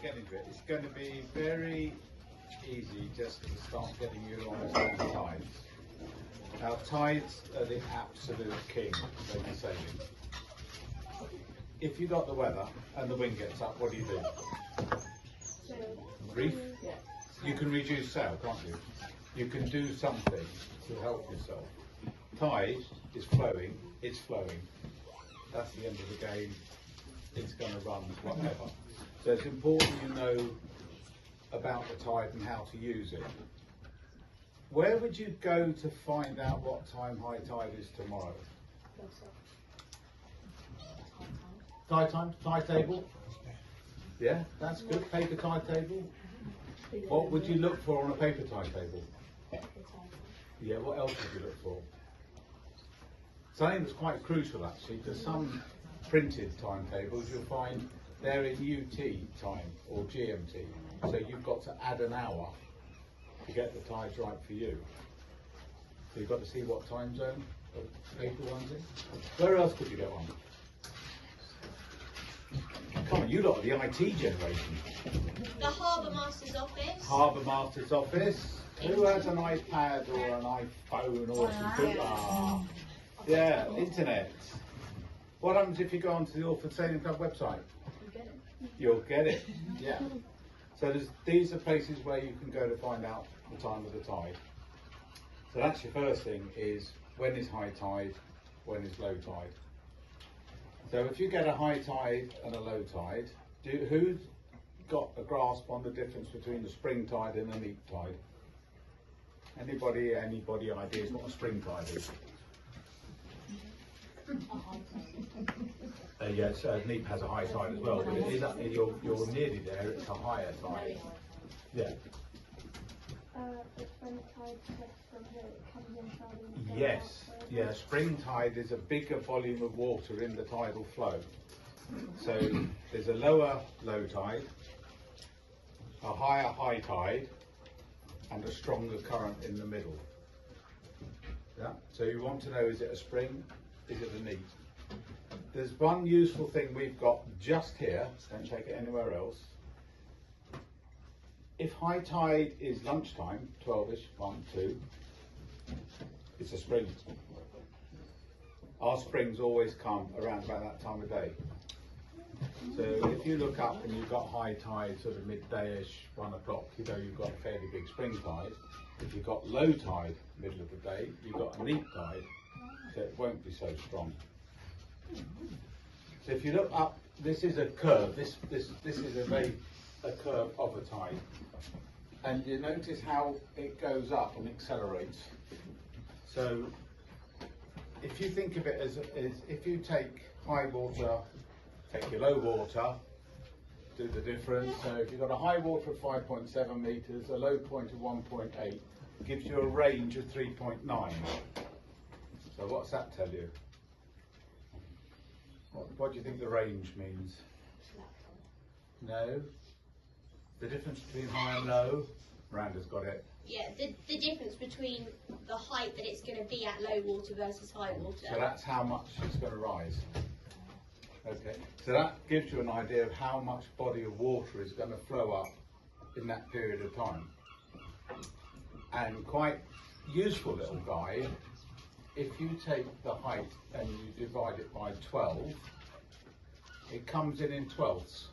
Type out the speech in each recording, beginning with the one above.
to get into it. It's going to be very easy just to start getting you on the tides. Now, tides are the absolute king when you're sailing. If you got the weather and the wind gets up, what do? Reef? You can reduce sail, can't you? You can do something to help yourself. Tide is flowing, it's flowing. That's the end of the game. It's going to run whatever. So it's important you know about the tide and how to use it. Where would you go to find out what time high tide is tomorrow? Tide table? Yeah, that's good. Paper tide table. What would you look for on a paper tide table? Yeah, what else would you look for? Something that's quite crucial actually, because some printed timetables you'll find they're in UT time or GMT. So you've got to add an hour to get the tides right for you. So you've got to see what time zone the paper one's in. Where else could you go on? Come on, you lot are the IT generation. The Harbour Master's office. Harbour Master's office. Who has an iPad or an iPhone or something? Ah, yeah, internet. What happens if you go onto the Orford Sailing Club website? You'll get it. Yeah. So these are places where you can go to find out the time of the tide. So that's your first thing, is when is high tide, when is low tide. So if you get a high tide and a low tide, who's got a grasp on the difference between a spring tide and a neap tide? Anybody ideas what a spring tide is? Yes, neap has a high tide as well, but it is, you're nearly there, it's a higher tide. Yeah. Yes, yeah, spring tide is a bigger volume of water in the tidal flow. So there's a lower low tide, a higher high tide, and a stronger current in the middle. Yeah. So you want to know, is it a spring, is it a neap? There's one useful thing we've got just here, don't take it anywhere else. If high tide is lunchtime, 12ish, 1, 2, it's a spring. Our springs always come around about that time of day. So if you look up and you've got high tide sort of midday-ish, 1 o'clock, you know you've got a fairly big spring tide. If you've got low tide, middle of the day, you've got a neap tide, so it won't be so strong. So if you look up, this is a curve, this is a curve of a tide. And you notice how it goes up and accelerates. So if you think of it as if you take high water, take your low water, do the difference. So if you've got a high water of 5.7 metres, a low point of 1.8, gives you a range of 3.9. So what's that tell you? What do you think the range means? No? The difference between high and low? Miranda's got it. Yeah, the difference between the height that it's going to be at low water versus high water. So that's how much it's going to rise. Okay, so that gives you an idea of how much body of water is going to flow up in that period of time. And quite useful little guide, if you take the height and you divide it by 12, it comes in 12ths.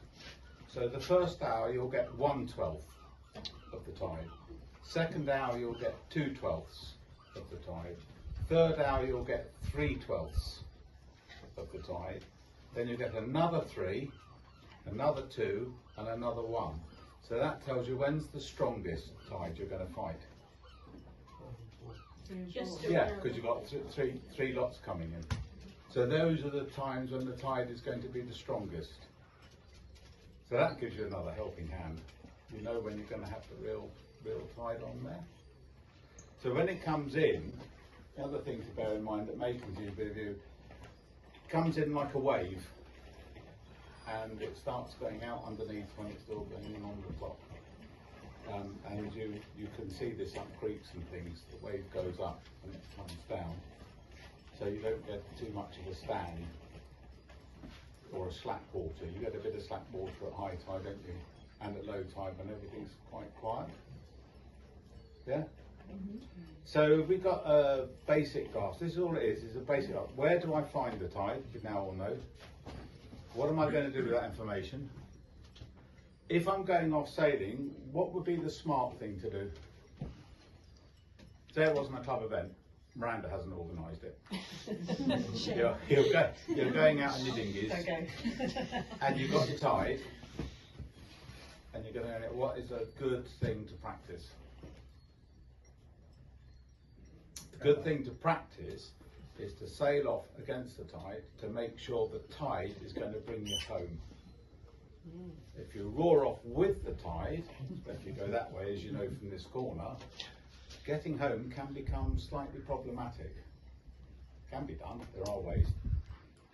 So the first hour you'll get 1/12 of the tide. Second hour you'll get 2/12 of the tide. Third hour you'll get 3/12 of the tide. Then you get another 3, another 2, and another 1. So that tells you when's the strongest tide you're going to fight. Yeah, because you've got three lots coming in. So those are the times when the tide is going to be the strongest. So that gives you another helping hand. You know when you're going to have the real tide on there. So when it comes in, the other thing to bear in mind that may confuse a bit of you, it comes in like a wave, and it starts going out underneath when it's still going in on the top. And you can see this up creeks and things, the wave goes up and it comes down. So you don't get too much of a stand or a slack water. You get a bit of slack water at high tide, don't you? and at low tide when everything's quite quiet. Yeah? So we've got a basic graph. This is all it is a basic graph. Where do I find the tide? You now all know. What am I going to do with that information? If I'm going off sailing, what would be the smart thing to do? Say it wasn't a club event. Miranda hasn't organised it. You're going out on your dinghies, Okay. and you've got your tide, and you're going to, what is a good thing to practice? The good thing to practice is to sail off against the tide to make sure the tide is going to bring you home. If you roar off with the tide, if you go that way, as you know from this corner, getting home can become slightly problematic. Can be done, there are ways.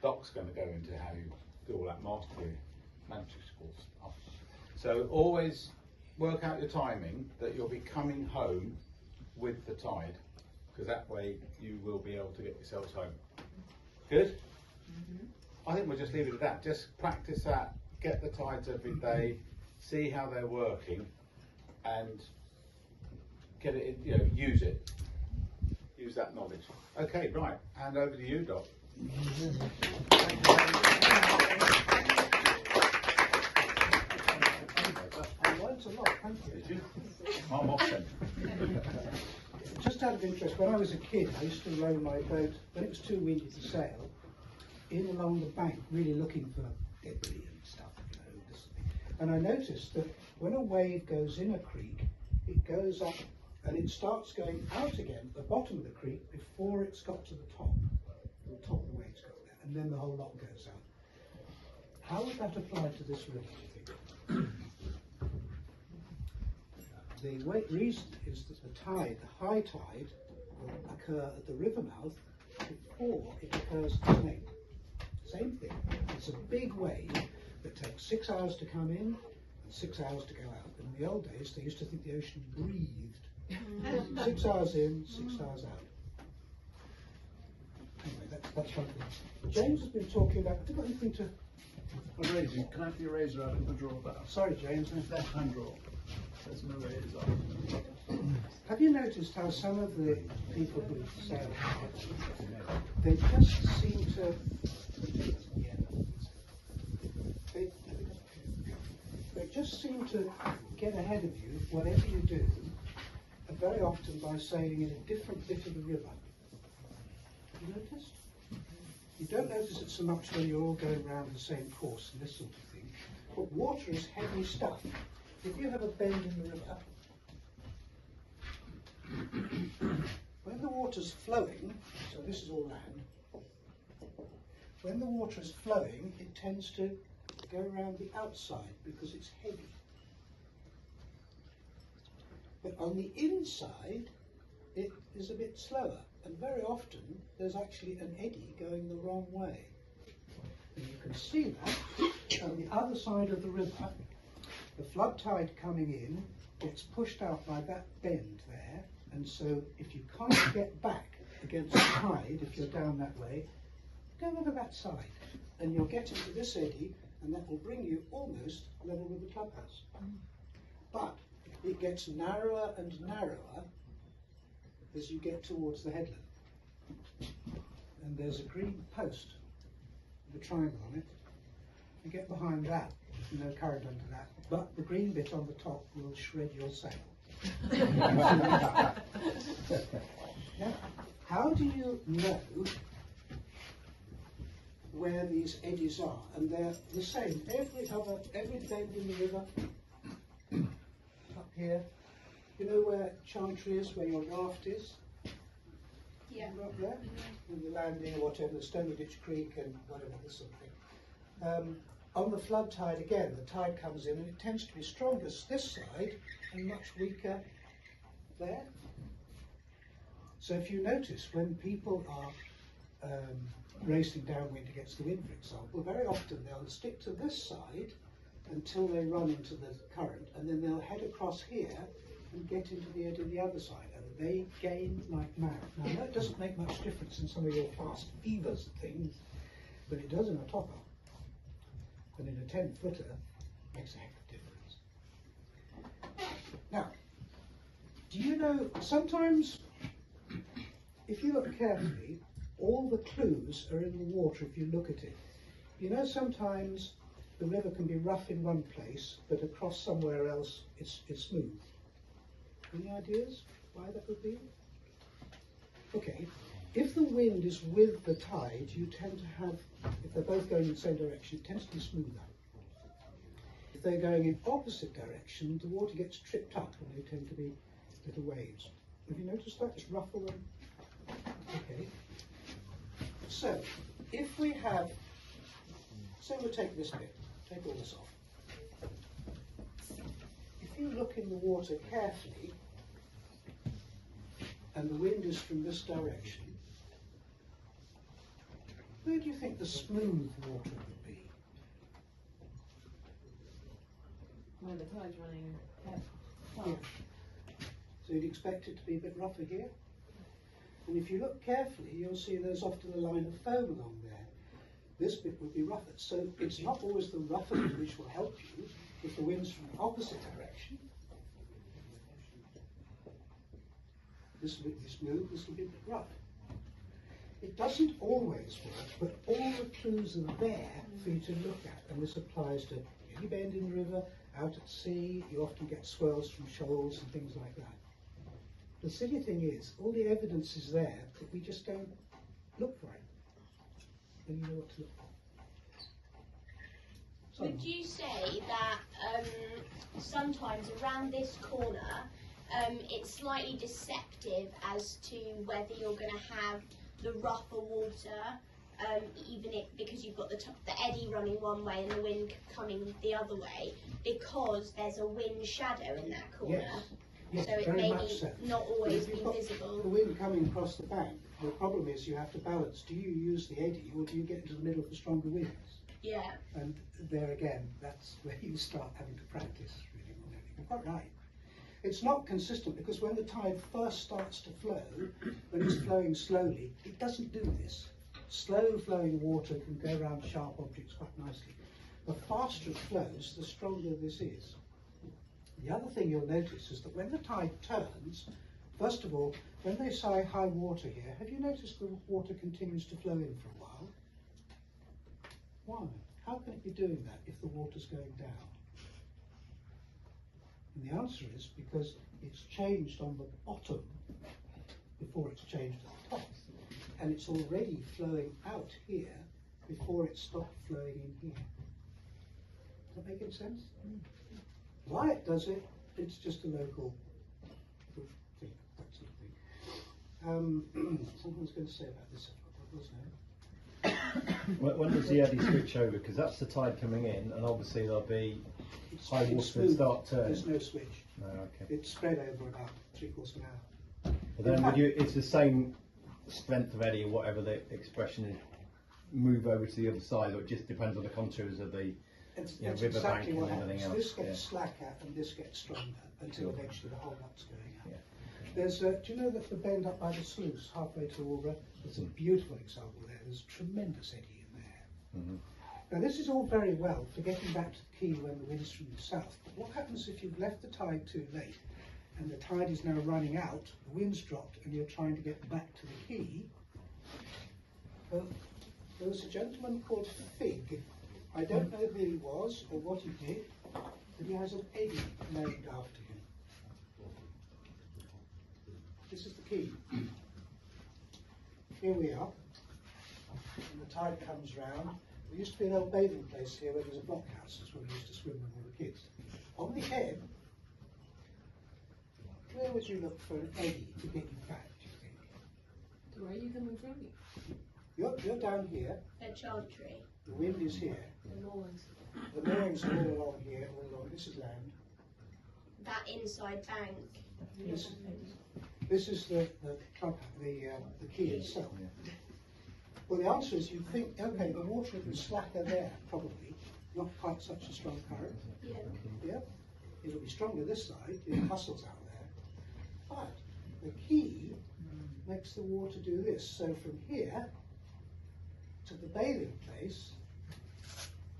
Doc's going to go into how you do all that mastery, magical stuff. So always work out your timing that you'll be coming home with the tide, because that way you will be able to get yourselves home. Good? I think we'll just leave it at that. Just practice that, get the tides every day, see how they're working, and get it, use it. Use that knowledge. Okay, right. Hand over to you, Doc. I learned a lot, thank you. Did you? I'm off then. Just out of interest, when I was a kid, I used to row my boat, when it was too windy to sail, in along the bank, really looking for debris and stuff, and I noticed that when a wave goes in a creek, it goes up and it starts going out again at the bottom of the creek before it's got to the top of the waves go there, and then the whole lot goes out. How would that apply to this river, do you think? The reason is that the high tide, will occur at the river mouth before it occurs at the snake. Same thing. It's a big wave that takes 6 hours to come in and 6 hours to go out. In the old days, they used to think the ocean breathed. 6 hours in, 6 hours out. Anyway, that's one thing. James has been talking about. Have you got anything to? A razor. Can I have your razor out of the drawer there? Sorry, James. Left hand drawer. There's no razor. Have you noticed how some of the people who sail, they just seem to, they just seem to get ahead of you, whatever you do, and very often by sailing in a different bit of the river. Have you noticed? You don't notice it so much when you're all going around the same course and this sort of thing, but water is heavy stuff. If you have a bend in the river, when the water's flowing, so this is all land, when the water is flowing, it tends to go around the outside because it's heavy. But on the inside, it is a bit slower, and very often there's actually an eddy going the wrong way. And you can see that on the other side of the river, the flood tide coming in gets pushed out by that bend there, and so if you can't get back against the tide, if you're down that way, go over that side, and you'll get into this eddy, and that will bring you almost level with the clubhouse. But it gets narrower and narrower as you get towards the headland. And there's a green post with a triangle on it. You get behind that, no current under that, but the green bit on the top will shred your sail. Now, how do you know where these eddies are? And they're the same every bend in the river. Up here, you know where Chantry is, where your raft is? Yeah. Up there, and the landing or whatever, Stony Ditch Creek and whatever, this sort of thing. On the flood tide again, the tide comes in and it tends to be strongest this side and much weaker there. So if you notice, when people are racing downwind against the wind, for example, very often they'll stick to this side until they run into the current, and then they'll head across here and get into the edge of the other side, and they gain like mad. Now that doesn't make much difference in some of your fast fevers and things, but it does in a topper. And in a 10-footer, makes a heck of a difference. Now, do you know, sometimes, if you look carefully, all the clues are in the water if you look at it. You know, sometimes the river can be rough in one place, but across somewhere else it's smooth. Any ideas why that would be? Okay, if the wind is with the tide, you tend to have, if they're both going in the same direction, it tends to be smoother. If they're going in opposite direction, the water gets tripped up and they tend to be little waves. Have you noticed that? It's rougher than... Okay. So, if we have, so we'll take this bit, take all this off. If you look in the water carefully, and the wind is from this direction, where do you think the smooth water would be? Where the tide's running fast. Here. So you'd expect it to be a bit rougher here. And if you look carefully, you'll see there's often a line of foam along there. This bit would be rougher. So it's not always the rougher bit which will help you. If the wind's from the opposite direction, this will be smooth, this will be a bit rough. It doesn't always work, but all the clues are there for you to look at, and this applies to any bend in the river, out at sea. You often get swirls from shoals and things like that. The silly thing is, all the evidence is there, but we just don't look for it. And you know what to look for. So, Would you say that sometimes around this corner it's slightly deceptive as to whether you're going to have the rougher water, because you've got the eddy running one way and the wind coming the other way, because there's a wind shadow in that corner? yes. Yes, So it very may much be so. not But always if you've be got visible. the wind coming across the bank, the problem is you have to balance. Do you use the eddy or do you get into the middle of the stronger winds? Yeah. And there again, that's where you start having to practice really more. You're quite right. It's not consistent because when the tide first starts to flow, when it's flowing slowly, it doesn't do this. Slow flowing water can go around sharp objects quite nicely. The faster it flows, the stronger this is. The other thing you'll notice is that when the tide turns, first of all, when they say high water here, have you noticed the water continues to flow in for a while? Why? How can it be doing that if the water's going down? And the answer is because it's changed on the bottom before it's changed at the top. And it's already flowing out here before it stopped flowing in here. Does that make any sense? Why it does it, it's just a local thing, that sort of thing. Something I was going to say about this, what was now? When does the eddy switch over? Because that's the tide coming in, and obviously there'll be high water smooth. and start turning. There's no switch. No, okay. It's spread over about 3/4 an hour. But then would you, it's the same strength of eddy or whatever the expression is, move over to the other side, or it just depends on the contours of the It's river exactly bank what and everything happens. else. This gets Yeah. slacker and this gets stronger until Sure. eventually the whole lot's going up. Yeah. There's do you know that the bend up by the sluice halfway to Orford? There's a beautiful example there. There's tremendous eddy in there. Mhm. Now this is all very well for getting back to the quay when the wind's from the south, but what happens if you've left the tide too late and the tide is now running out, the wind's dropped and you're trying to get back to the quay? Well, there was a gentleman called Fig. I don't know who he was or what he did, but he has an eddy named after him. This is the quay. Here we are, and the tide comes round. There used to be an old bathing place here where there's a blockhouse. That's where we used to swim when we were kids. On the head, where would you look for an eddy to get you back, do you think? Where are you coming from? You're down here, At Chantry. the wind is here, The moors. the moorings are all along here, all along, this is land. That inside bank. This is the club, the quay itself. Well, the answer is you think, okay, the water will be slacker there, probably, not quite such a strong current. Yeah. Yeah, it'll be stronger this side, it hustles out there. But the quay makes the water do this. So from here to the bathing place,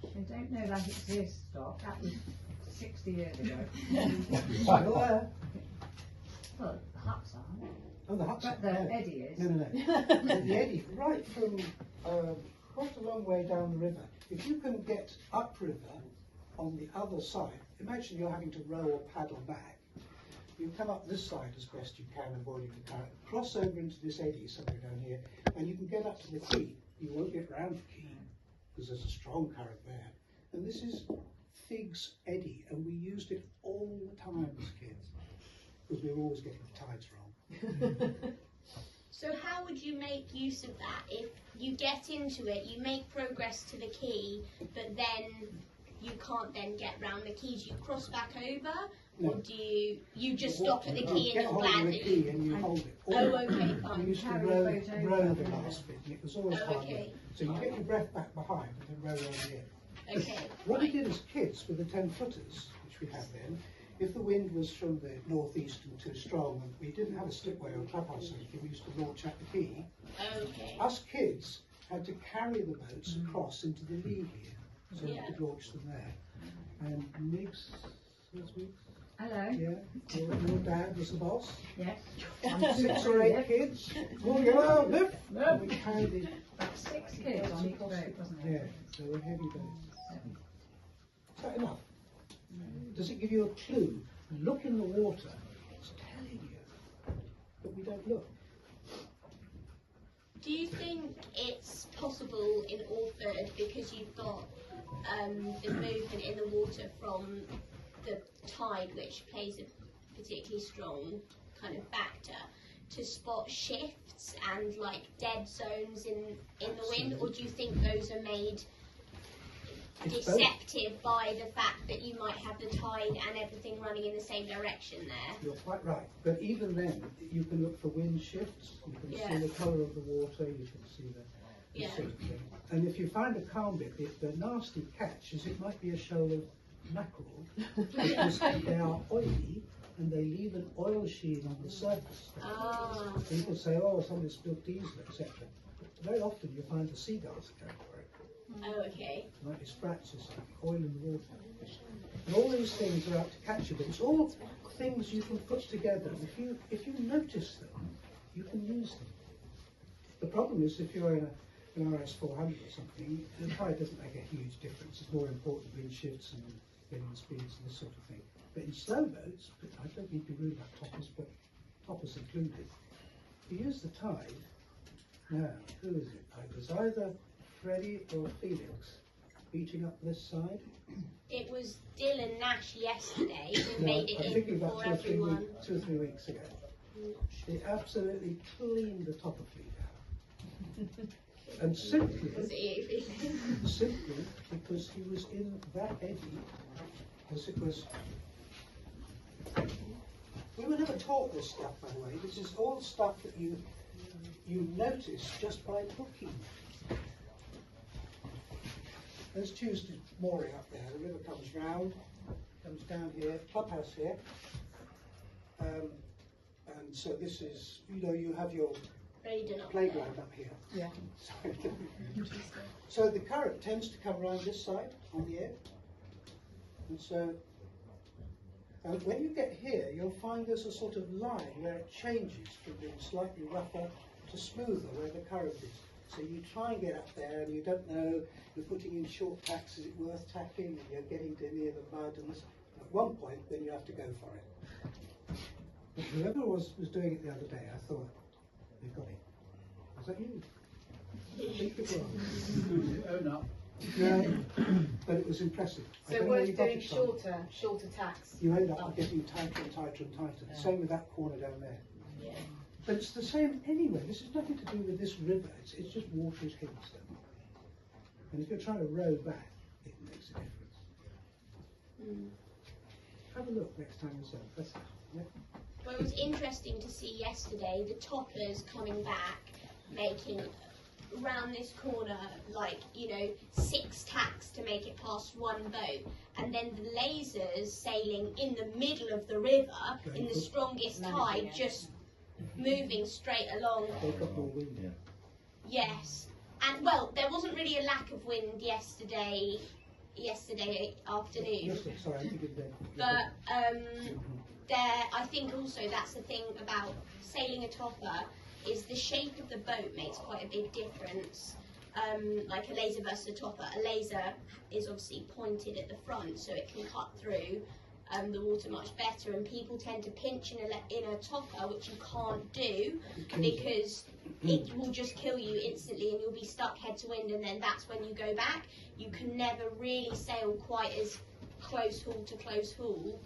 I don't know that exists, Doc. That was 60 years ago. Still there. Well, the huts are. Oh, the huts. But the eddy is. No. The eddy, right from quite a long way down the river. If you can get upriver on the other side, imagine you're having to row or paddle back. You come up this side as best you can, avoiding the current, cross over into this eddy somewhere down here, and you can get up to the quay. You won't get round the quay because there's a strong current there. And this is Fig's eddy, and we used it all the time as kids because we were always getting the tides wrong. So how would you make use of that? If you get into it, you make progress to the quay, but then you can't then get round the quay. Do you cross back over, or do you just stop at the quay and get you're hold glad of the that key you... and you hold it. Oh, okay, We fine. used to Carry row the boat the over. last bit, and it was always Oh, hard okay. work. So you get your breath back behind and then row over in. Okay, What we right. did as kids with the 10-footers, which we had then, if the wind was from the northeast and too strong, and we didn't have a slipway or clubhouse or anything, we used to launch at the quay. Okay. Us kids had to carry the boats across into the lee here, so Yeah. we could launch them there. And Miggs, where's Miggs? Hello. Yeah, your dad was the boss. Yes. 6 or 8 kids. All go, lift. And we carried the, About 6 kids on each boat, wasn't yeah, it? so we're heavy boats. Is that enough? Does it give you a clue? Look in the water. It's telling you, but we don't look. Do you think it's possible in Orford, because you've got the movement in the water from the tide, which plays a particularly strong kind of factor, to spot shifts and like dead zones in the wind, or do you think those are made It's both. deceptive by the fact that you might have the tide and everything running in the same direction there? You're quite right. But even then, you can look for wind shifts. You can Yeah. see the colour of the water. You can see the Yeah. sort of thing. And if you find a calm bit, the nasty catch is it might be a shoal of mackerel because they are oily and they leave an oil sheen on the surface. Ah, People say, oh, somebody spilled diesel, etc. But very often you find the seagulls are going for it. oh, okay. Like it scratches oil in the water. And all these things are out to catch you, but it's all things you can put together. If you notice them, you can use them. The problem is if you're in an RS 400 or something, the tide doesn't make a huge difference. It's more important wind shifts and getting the speeds and this sort of thing. But in slow boats, I don't need to be rude about toppers, but toppers included, you use the tide. Now, who is it? It was either Freddie or Felix beating up this side. It was Dylan Nash yesterday who No, made it I'm in thinking about for 2 or 3 everyone. weeks, 2 or 3 weeks ago. He absolutely cleaned the top of fleet out. And Was simply it because he was in that eddy, as it was. We were never taught this stuff, by the way. This is all stuff that you notice just by looking. There's Tuesday mooring up there. The river comes round, comes down here, clubhouse here. And so this is, you have your Braden up playground up here. Yeah. So the current tends to come around this side on the edge. And so when you get here, you'll find there's a sort of line where it changes from being slightly rougher to smoother where the current is. So you try and get up there and you don't know, you're putting in short tacks, is it worth tacking? You're getting to near the mud and this. At one point, then you have to go for it. But whoever was doing it the other day, I thought, they've got it. Was that you? I think it was. Own up. Yeah, but it was impressive. I So don't know where worth you got doing it from. shorter tacks. You end up getting tighter and tighter and tighter. Same with that corner down there. Yeah. But it's the same anyway. This has nothing to do with this river. It's just water is hitting stuff. And if you're trying to row back, it makes a difference. Have a look next time yourself. That's it. Yeah. Well, it was interesting to see yesterday the toppers coming back, making round this corner, 6 tacks to make it past one boat, and then the lasers sailing in the middle of the river in the strongest tide, just moving straight along. They've got more wind. Yes, and well, there wasn't really a lack of wind yesterday yesterday afternoon. Yes, sorry, I'm thinking of But I think also that's the thing about sailing a topper is the shape of the boat makes quite a big difference. Like a laser versus a topper. A laser is obviously pointed at the front, so it can cut through the water much better. And people tend to pinch in a topper, which you can't do because it will just kill you instantly, and you'll be stuck head to wind. And then that's when you go back. You can never really sail quite as close haul to close haul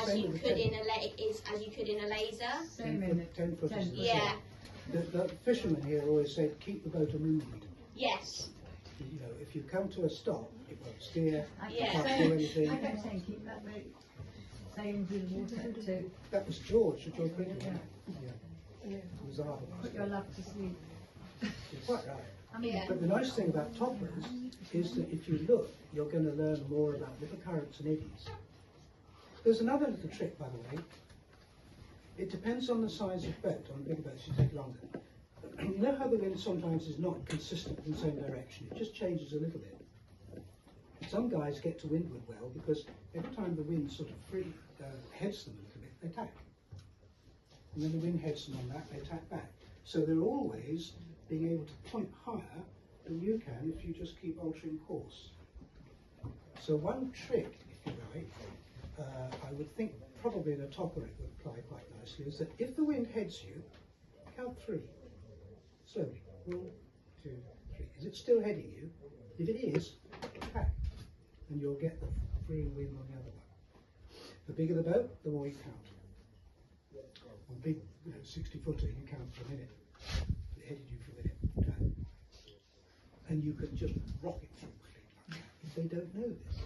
as you could in a laser. Same in the 10 foot. Yeah. The fishermen here always said, keep the boat moving. Yes. You know, if you come to a stop, it won't steer, you Yeah. can't do anything. I kept saying keep that boat sailing through the water too. That was George Clinton. Yeah. Yeah. It was our Put your love to sleep. You're quite right. I mean, Yeah. But the nice thing about toppers is that if you look, you're going to learn more about little currents and eddies. There's another little trick, by the way. It depends on the size of boat. On bigger boats, you take longer. You know how the wind sometimes is not consistent in the same direction. It just changes a little bit. Some guys get to windward well because every time the wind sort of heads them a little bit, they tack. And then the wind heads them on that, they tack back. So they're always being able to point higher than you can if you just keep altering course. So one trick, if you like, I would think probably in a topper it would apply quite nicely, is that if the wind heads you, count 3. Slowly. 1, 2, 3. Is it still heading you? If it is, tack. And you'll get the free wind on the other one. The bigger the boat, the more you count. On big, 60-footer, you count for a minute. It headed you for a minute. And you can just rock it through the fleet like that if they don't know this.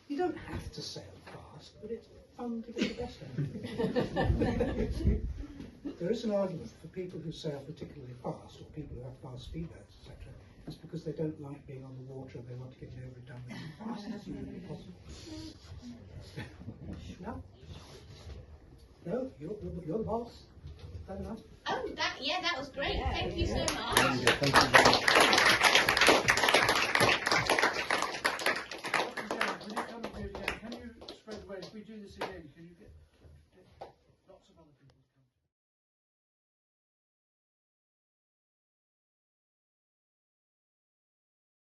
You don't have to sail fast, but it's fun to get the best out of it. There is an argument for people who sail particularly fast, or people who have fast speedboats, etc. It's because they don't like being on the water and they want to get it over and done with as fast as humanly possible. No, you're the boss. Is that enough? Oh, that was great. Thank you so much. Thank you.